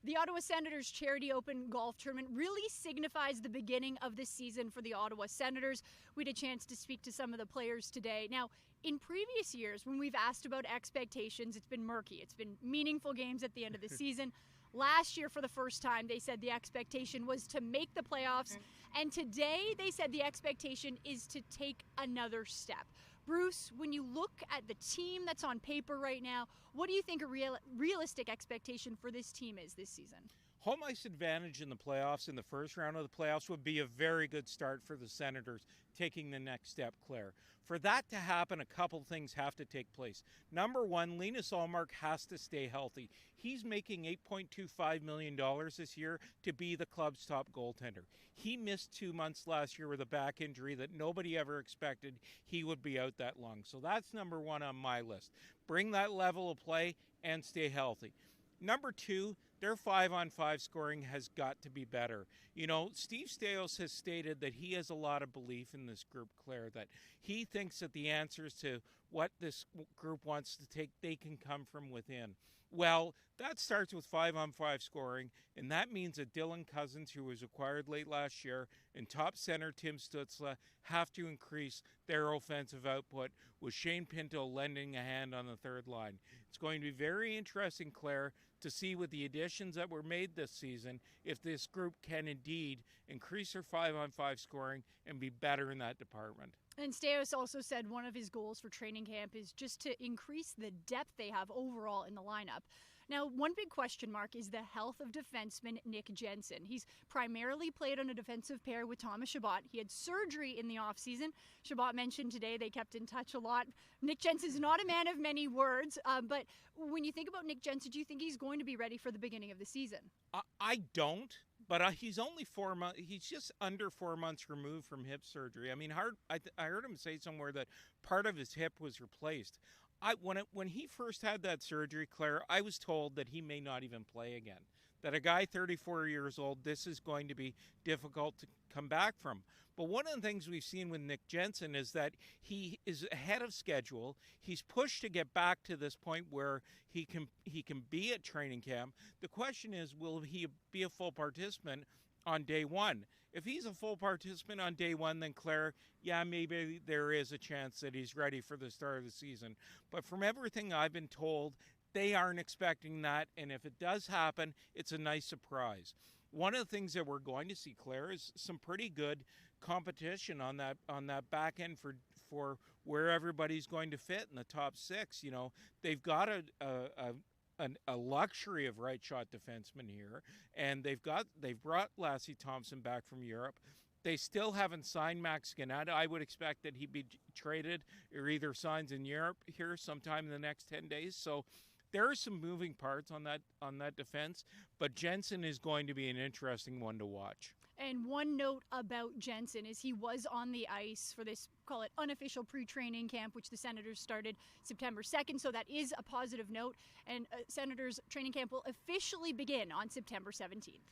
The Ottawa Senators Charity Open Golf Tournament really signifies the beginning of the season for the Ottawa Senators. We had a chance to speak to some of the players today. Now, in previous years, when we've asked about expectations, it's been murky. It's been meaningful games at the end of the season. Last year, for the first time, they said the expectation was to make the playoffs. And today, they said the expectation is to take another step. Bruce, when you look at the team that's on paper right now, what do you think a realistic expectation for this team is this season? Home ice advantage in the playoffs, in the first round of the playoffs, would be a very good start for the Senators, taking the next step, Claire. For that to happen, a couple things have to take place. Number one, Linus Ullmark has to stay healthy. He's making $8.25 million this year to be the club's top goaltender. He missed 2 months last year with a back injury that nobody ever expected he would be out that long. So that's number one on my list. Bring that level of play and stay healthy. Number two, their 5-on-5 scoring has got to be better. You know, Steve Staios has stated that he has a lot of belief in this group, Claire, that he thinks that the answers to what this group wants to take, they can come from within. Well, that starts with 5-on-5 scoring, and that means that Dylan Cousins, who was acquired late last year, and top center Tim Stützle have to increase their offensive output, with Shane Pinto lending a hand on the third line. It's going to be very interesting, Claire, to see with the additions that were made this season, if this group can indeed increase their 5-on-5 scoring and be better in that department. And Staios also said one of his goals for training camp is just to increase the depth they have overall in the lineup. Now, one big question mark is the health of defenseman Nick Jensen. He's primarily played on a defensive pair with Thomas Chabot. He had surgery in the offseason. Chabot mentioned today they kept in touch a lot. Nick Jensen's not a man of many words, but when you think about Nick Jensen, do you think he's going to be ready for the beginning of the season? I don't, but he's only 4 months. He's just under 4 months removed from hip surgery. I mean, I heard him say somewhere that part of his hip was replaced. When he first had that surgery, Claire, I was told that he may not even play again. That a guy 34 years old, this is going to be difficult to come back from. But one of the things we've seen with Nick Jensen is that he is ahead of schedule. He's pushed to get back to this point where he can be at training camp. The question is, will he be a full participant on day one? If he's a full participant on day one, then Claire, yeah, maybe there is a chance that he's ready for the start of the season. But from everything I've been told, they aren't expecting that, and if it does happen, it's a nice surprise. One of the things that we're going to see, Claire, is some pretty good competition on that back end for where everybody's going to fit in the top six. You know, they've got a luxury of right shot defensemen here, and they've brought Lassie Thompson back from Europe. They still haven't signed Max Ganada. I would expect that he'd be traded or either signs in Europe here sometime in the next 10 days. So there are some moving parts on that defense, but Jensen is going to be an interesting one to watch. And one note about Jensen is he was on the ice for this, call it, unofficial pre-training camp, which the Senators started September 2nd. So that is a positive note. And Senators training camp will officially begin on September 17th.